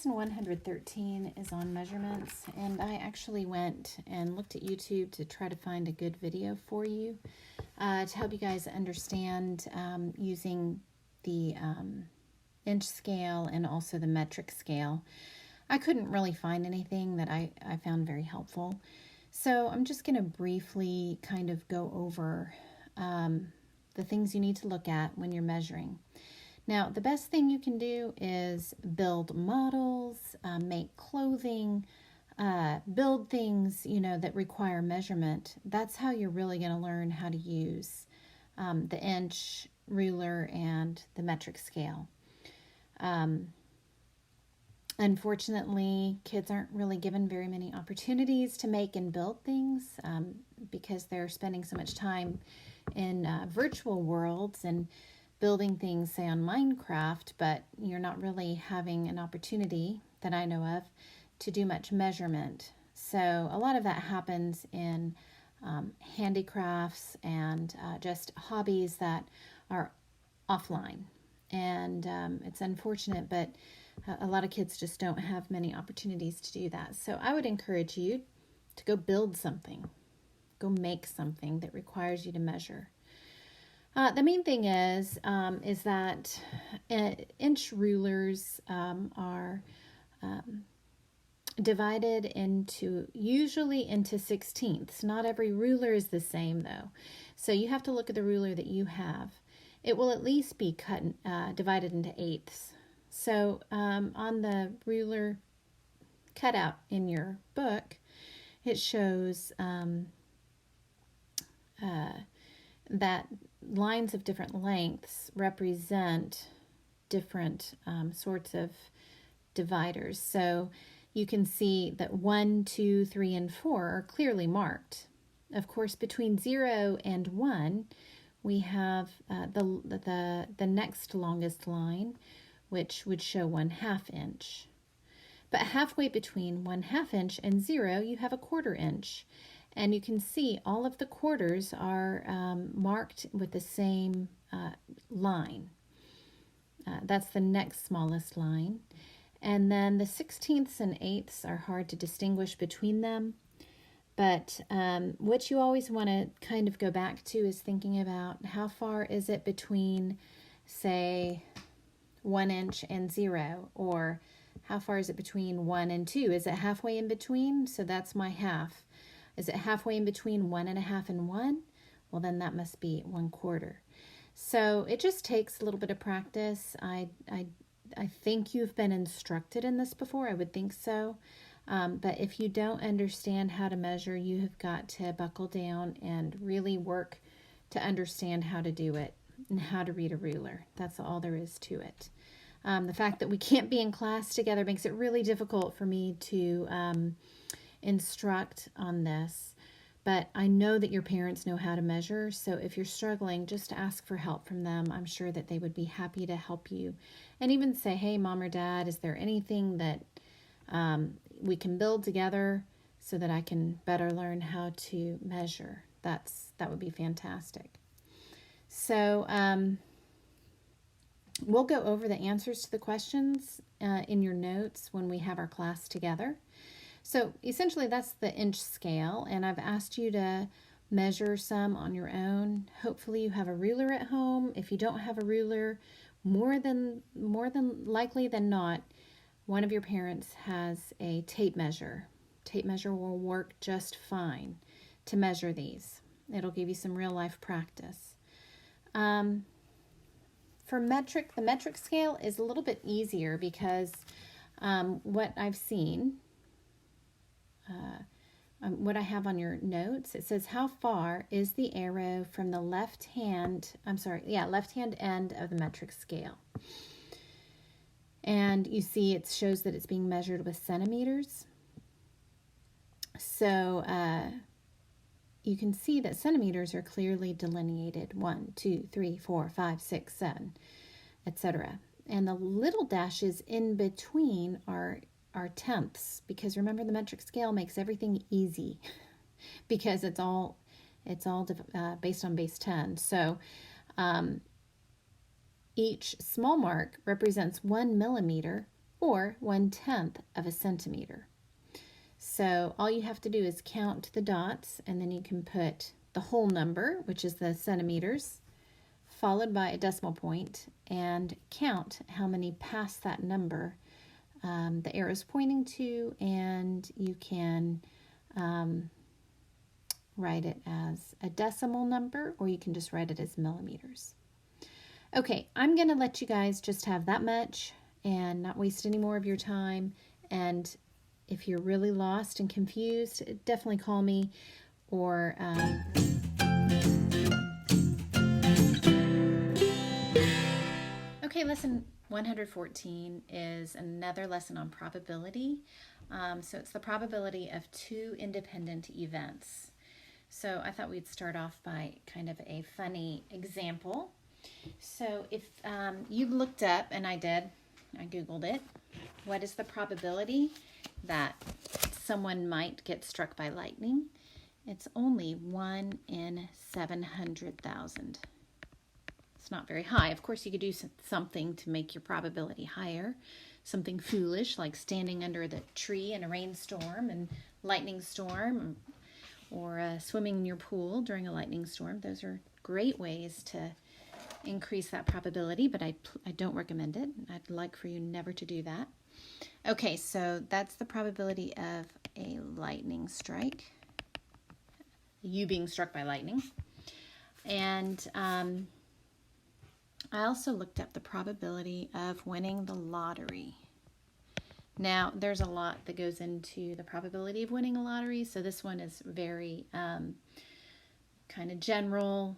Lesson 113 is on measurements, and I actually went and looked at YouTube to try to find a good video for you to help you guys understand using the inch scale and also the metric scale. I couldn't really find anything that I found very helpful. So I'm just going to briefly kind of go over the things you need to look at when you're measuring. Now, the best thing you can do is build models, make clothing, build things, that require measurement. That's how you're really going to learn how to use the inch, ruler, and the metric scale. Unfortunately, kids aren't really given very many opportunities to make and build things because they're spending so much time in virtual worlds and building things, say, on Minecraft, but you're not really having an opportunity that I know of to do much measurement. So a lot of that happens in handicrafts and just hobbies that are offline. And it's unfortunate, but a lot of kids just don't have many opportunities to do that. So I would encourage you to go build something, go make something that requires you to measure. The main thing is that inch rulers are divided usually into 16ths. Not every ruler is the same though. So you have to look at the ruler that you have. It will at least be divided into eighths. So on the ruler cutout in your book, it shows that lines of different lengths represent different sorts of dividers. So you can see that 1, 2, 3, and 4 are clearly marked. Of course, between 0 and 1, we have the next longest line, which would show 1/2 inch. But halfway between 1/2 inch and 0, you have a 1/4 inch. And you can see all of the quarters are marked with the same line. That's the next smallest line. And then the 16ths and eighths are hard to distinguish between them. But what you always want to kind of go back to is thinking about how far is it between, say, 1 inch and 0, or how far is it between 1 and 2? Is it halfway in between? So that's my half. Is it halfway in between 1.5 and 1? Well, then that must be 1/4. So it just takes a little bit of practice. I think you've been instructed in this before. I would think so. But if you don't understand how to measure, you have got to buckle down and really work to understand how to do it and how to read a ruler. That's all there is to it. The fact that we can't be in class together makes it really difficult for me to instruct on this, but I know that your parents know how to measure, so if you're struggling, just ask for help from them. I'm sure that they would be happy to help you, and even say, hey, Mom or Dad, is there anything that we can build together so that I can better learn how to measure? That would be fantastic. So we'll go over the answers to the questions in your notes when we have our class together. So essentially that's the inch scale, and I've asked you to measure some on your own. Hopefully you have a ruler at home. If you don't have a ruler, more than likely than not, one of your parents has a tape measure. Tape measure will work just fine to measure these. It'll give you some real life practice. For metric, the metric scale is a little bit easier because what I've seen, what I have on your notes, it says how far is the arrow from the left hand end of the metric scale. And you see it shows that it's being measured with centimeters. So you can see that centimeters are clearly delineated, 1, 2, 3, 4, 5, 6, 7, etc. And the little dashes in between are tenths, because remember the metric scale makes everything easy because it's all based on base 10. So each small mark represents 1 millimeter or 1/10 of a centimeter. So all you have to do is count the dots, and then you can put the whole number, which is the centimeters, followed by a decimal point, and count how many past that number the arrow is pointing to, and you can write it as a decimal number, or you can just write it as millimeters. Okay, I'm going to let you guys just have that much and not waste any more of your time. And if you're really lost and confused, definitely call me, or okay, lesson 114 is another lesson on probability. So it's the probability of two independent events. So I thought we'd start off by kind of a funny example. So if you looked up, and I did, I Googled it, what is the probability that someone might get struck by lightning? It's only 1 in 700,000. It's not very high. Of course, you could do something to make your probability higher. Something foolish like standing under the tree in a rainstorm and lightning storm, or swimming in your pool during a lightning storm. Those are great ways to increase that probability, but I don't recommend it. I'd like for you never to do that. Okay, so that's the probability of a lightning strike, you being struck by lightning. And I also looked up the probability of winning the lottery. Now, there's a lot that goes into the probability of winning a lottery, so this one is very kind of general,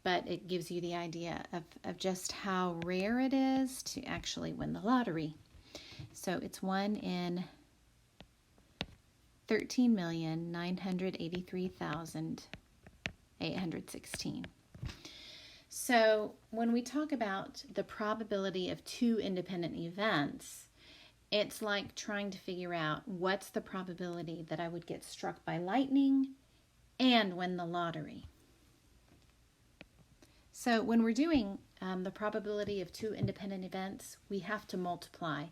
but it gives you the idea of just how rare it is to actually win the lottery. So it's 1 in 13,983,816. So when we talk about the probability of two independent events, it's like trying to figure out what's the probability that I would get struck by lightning and win the lottery. So when we're doing the probability of two independent events, we have to multiply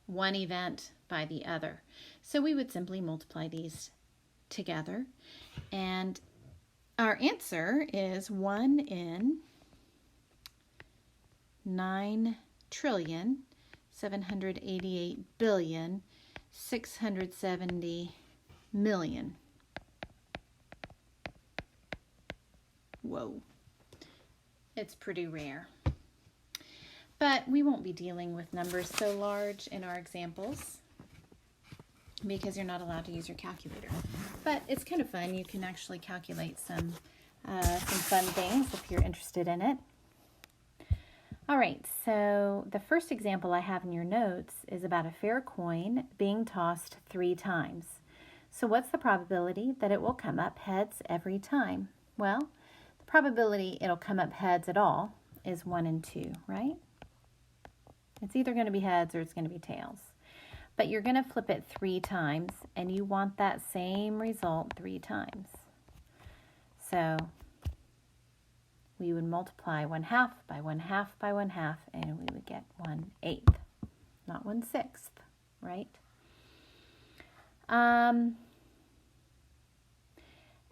one event by the other. So we would simply multiply these together, and our answer is 1 in 9,788,670,000,000. Whoa. It's pretty rare. But we won't be dealing with numbers so large in our examples because you're not allowed to use your calculator. But it's kind of fun. You can actually calculate some fun things if you're interested in it. All right, so the first example I have in your notes is about a fair coin being tossed 3 times. So what's the probability that it will come up heads every time? Well, the probability it'll come up heads at all is 1 in 2, right? It's either going to be heads or it's going to be tails. But you're going to flip it 3 times, and you want that same result 3 times. So we would multiply 1/2 by 1/2 by 1/2, and we would get 1/8, not 1/6, right?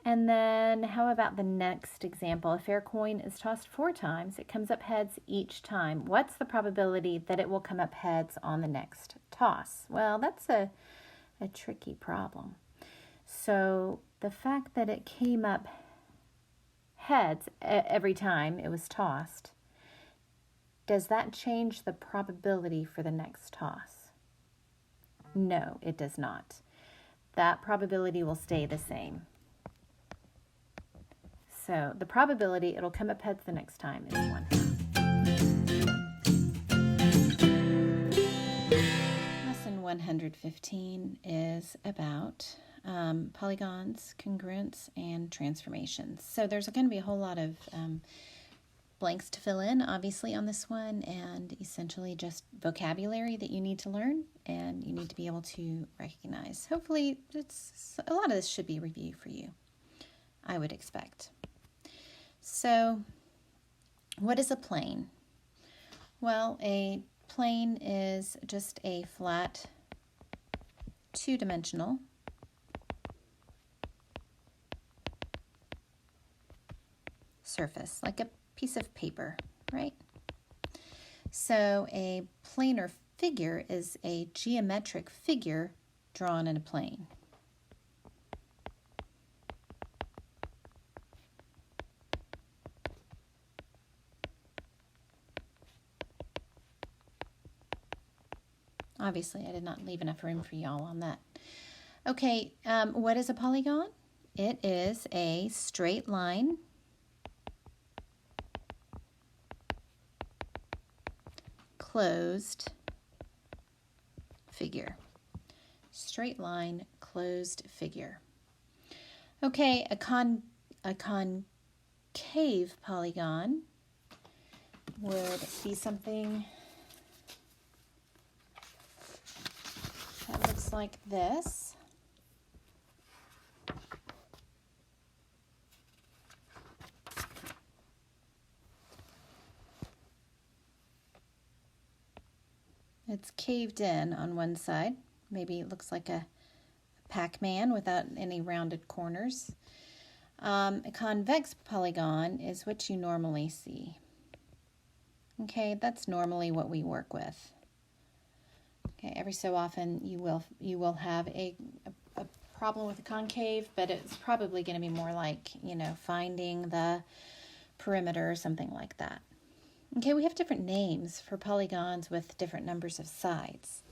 And then how about the next example? A fair coin is tossed 4 times. It comes up heads each time. What's the probability that it will come up heads on the next toss? Well, that's a tricky problem. So the fact that it came up heads every time it was tossed, does that change the probability for the next toss? No, it does not. That probability will stay the same. So the probability it'll come up heads the next time is 1/2. Lesson 115 is about polygons, congruence, and transformations. So there's going to be a whole lot of blanks to fill in, obviously, on this one, and essentially just vocabulary that you need to learn and you need to be able to recognize. Hopefully, a lot of this should be review for you, I would expect. So, what is a plane? Well, a plane is just a flat two-dimensional surface, like a piece of paper, right? So a planar figure is a geometric figure drawn in a plane. Obviously, I did not leave enough room for y'all on that. Okay, what is a polygon? It is a straight line closed figure. Straight line closed figure. Okay, a concave polygon would be something that looks like this. It's caved in on one side. Maybe it looks like a Pac-Man without any rounded corners. A convex polygon is what you normally see. Okay, that's normally what we work with. Okay, every so often you will have a problem with a concave, but it's probably going to be more like, finding the perimeter or something like that. Okay, we have different names for polygons with different numbers of sides.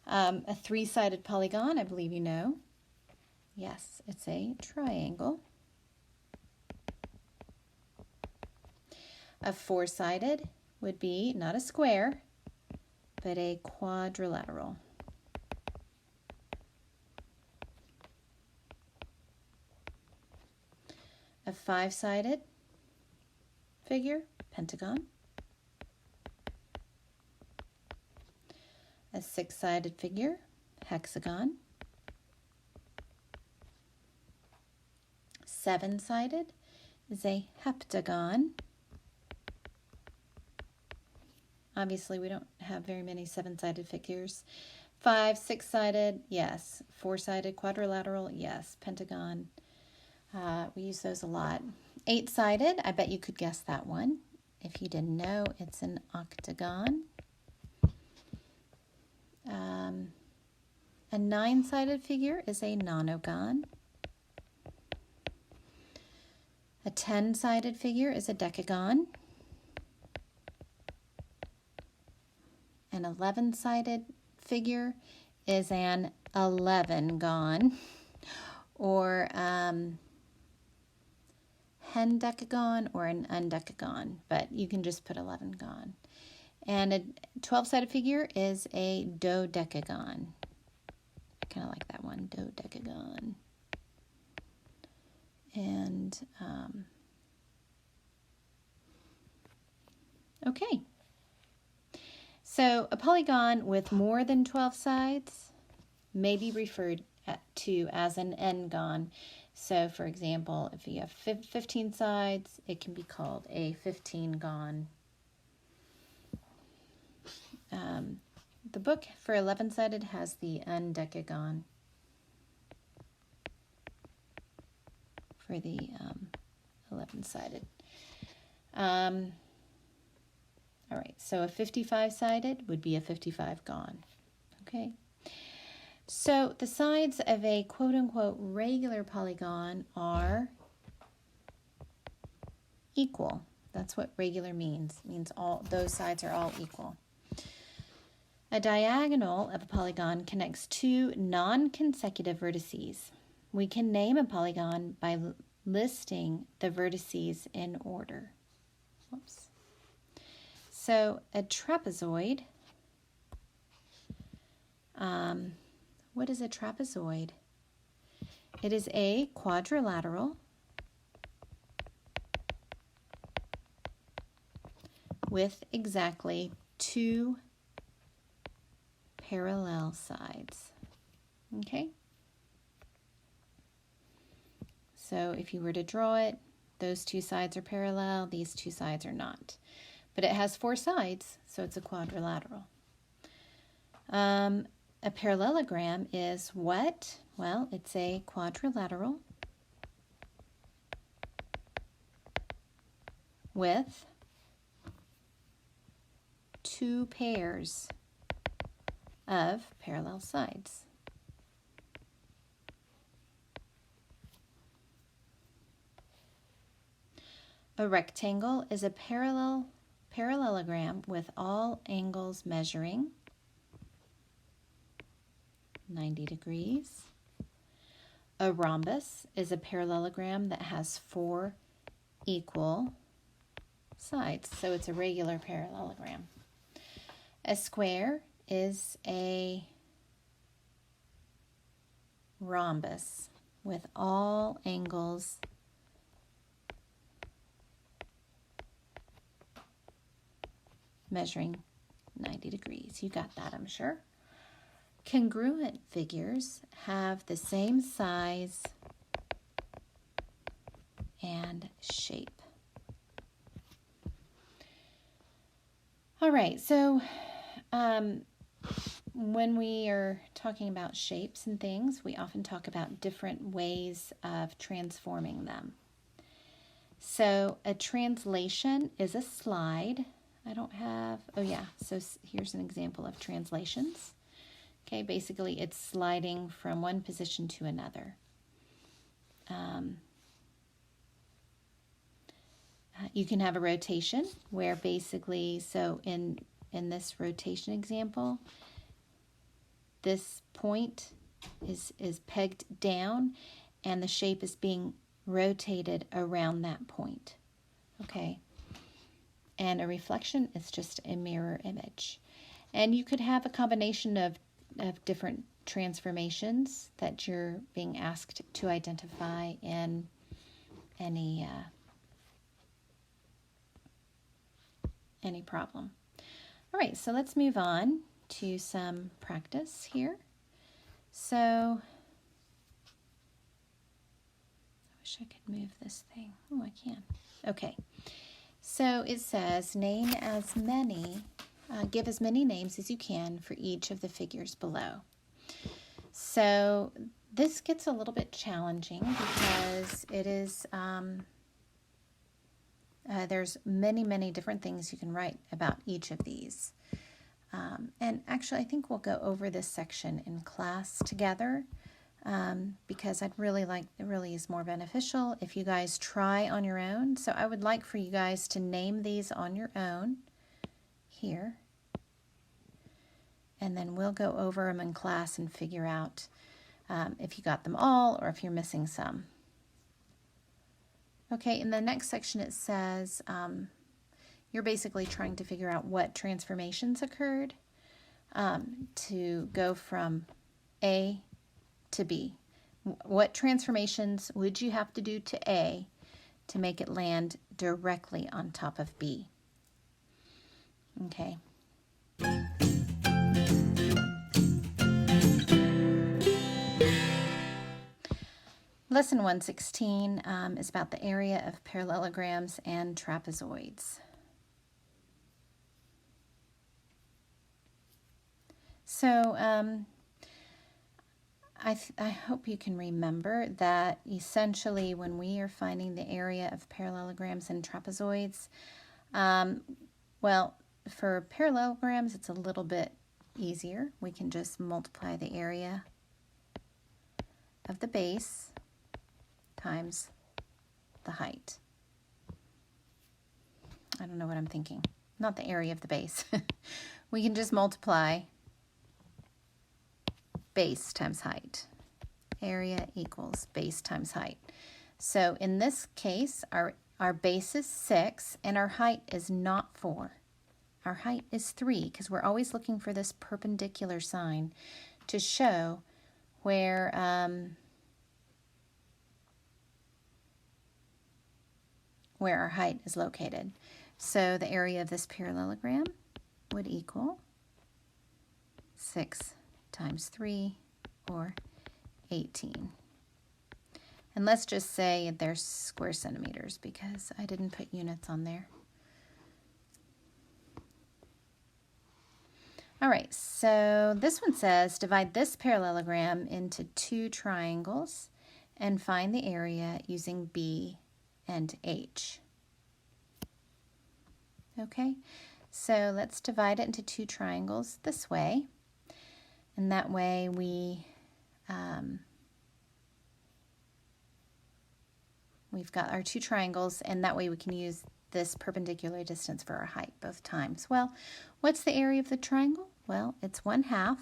A three-sided polygon, I believe you know. Yes, it's a triangle. A four-sided would be not a square, but a quadrilateral. A five-sided figure, pentagon. A six-sided figure, hexagon. Seven-sided is a heptagon. Obviously, we don't have very many seven-sided figures. Five, six-sided, yes. Four-sided, quadrilateral, yes. Pentagon, we use those a lot. Eight-sided, I bet you could guess that one. If you didn't know, it's an octagon. A nine-sided figure is a nonagon. A 10-sided figure is a decagon. An 11-sided figure is an 11gon, or hendecagon or an undecagon, but you can just put 11gon. And a 12-sided figure is a dodecagon. I kind of like that one, dodecagon. And, okay. So a polygon with more than 12 sides may be referred to as an n-gon. So, for example, if you have 15 sides, it can be called a 15-gon. The book for 11-sided has the undecagon for the 11-sided. All right, so a 55-sided would be a 55-gon. Okay. So the sides of a quote-unquote regular polygon are equal. That's what regular means. It means all those sides are all equal. A diagonal of a polygon connects two non-consecutive vertices. We can name a polygon by listing the vertices in order. Whoops. So a trapezoid, what is a trapezoid? It is a quadrilateral with exactly two parallel sides. Okay? So if you were to draw it, those two sides are parallel, these two sides are not. But it has four sides, so it's a quadrilateral. A parallelogram is what? Well, it's a quadrilateral with two pairs of parallel sides. A rectangle is a parallelogram with all angles measuring 90 degrees. A rhombus is a parallelogram that has 4 equal sides, so it's a regular parallelogram. A square is a rhombus with all angles measuring 90 degrees. You got that, I'm sure. Congruent figures have the same size and shape. All right, so when we are talking about shapes and things, we often talk about different ways of transforming them. So a translation is a slide. So here's an example of translations. Okay, basically it's sliding from one position to another. You can have a rotation where basically, so in this rotation example, this point is pegged down and the shape is being rotated around that point. Okay. And a reflection is just a mirror image. And you could have a combination of different transformations that you're being asked to identify in any problem. All right, so let's move on to some practice here. So, I wish I could move this thing. Oh, I can. Okay. So it says, give as many names as you can for each of the figures below. So this gets a little bit challenging because it is, there's many different things you can write about each of these. And actually, I think we'll go over this section in class together. Because it really is more beneficial if you guys try on your own. So I would like for you guys to name these on your own here. And then we'll go over them in class and figure out if you got them all or if you're missing some. Okay, in the next section it says you're basically trying to figure out what transformations occurred to go from A to B. What transformations would you have to do to A to make it land directly on top of B? Okay. Lesson 116 is about the area of parallelograms and trapezoids. So, I hope you can remember that essentially when we are finding the area of parallelograms and trapezoids, well, for parallelograms it's a little bit easier. We can just multiply the area of the base times the height. I don't know what I'm thinking. Not the area of the base. We can just multiply base times height. Area equals base times height. So in this case, our base is 6 and our height is not 4. Our height is 3 because we're always looking for this perpendicular sign to show where our height is located. So the area of this parallelogram would equal 6 times 3, or 18. And let's just say they're square centimeters because I didn't put units on there. All right, so this one says divide this parallelogram into 2 triangles and find the area using B and H. Okay, so let's divide it into 2 triangles this way, and that way we've got our 2 triangles, and that way we can use this perpendicular distance for our height both times. Well, what's the area of the triangle? Well, it's 1/2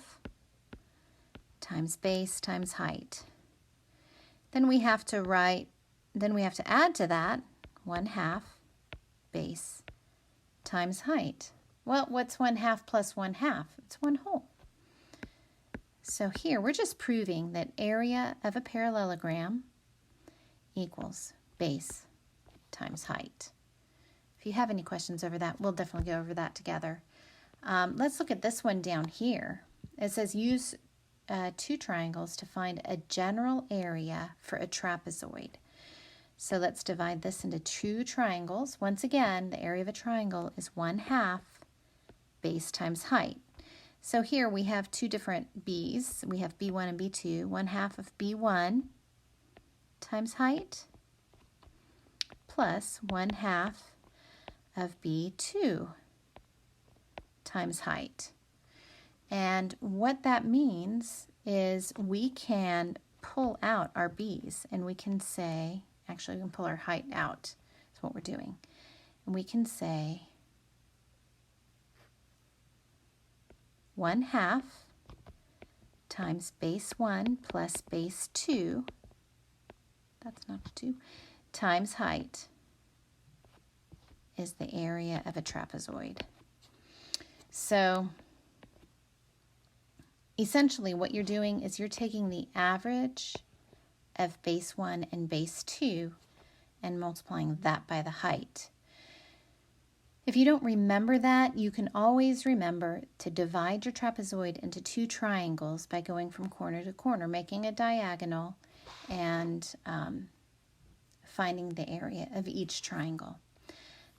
times base times height. Then we have to add to that 1/2 base times height. Well, what's 1/2 plus 1/2? It's 1/2. So here we're just proving that area of a parallelogram equals base times height. If you have any questions over that, we'll definitely go over that together. Let's look at this one down here. It says use 2 triangles to find a general area for a trapezoid. So let's divide this into 2 triangles. Once again, the area of a triangle is 1/2 base times height. So here we have 2 different B's. We have B1 and B2. 1/2 of B1 times height plus 1/2 of B2 times height. And what that means is we can pull out our B's and we can say, actually we can pull our height out. That's what we're doing. And we can say 1/2 times base 1 plus base 2, that's not 2, times height is the area of a trapezoid. So essentially what you're doing is you're taking the average of base 1 and base 2 and multiplying that by the height. If you don't remember that, you can always remember to divide your trapezoid into 2 triangles by going from corner to corner, making a diagonal, and finding the area of each triangle.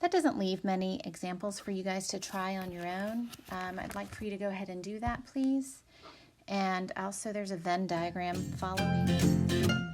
That doesn't leave many examples for you guys to try on your own. I'd like for you to go ahead and do that, please. And also there's a Venn diagram following.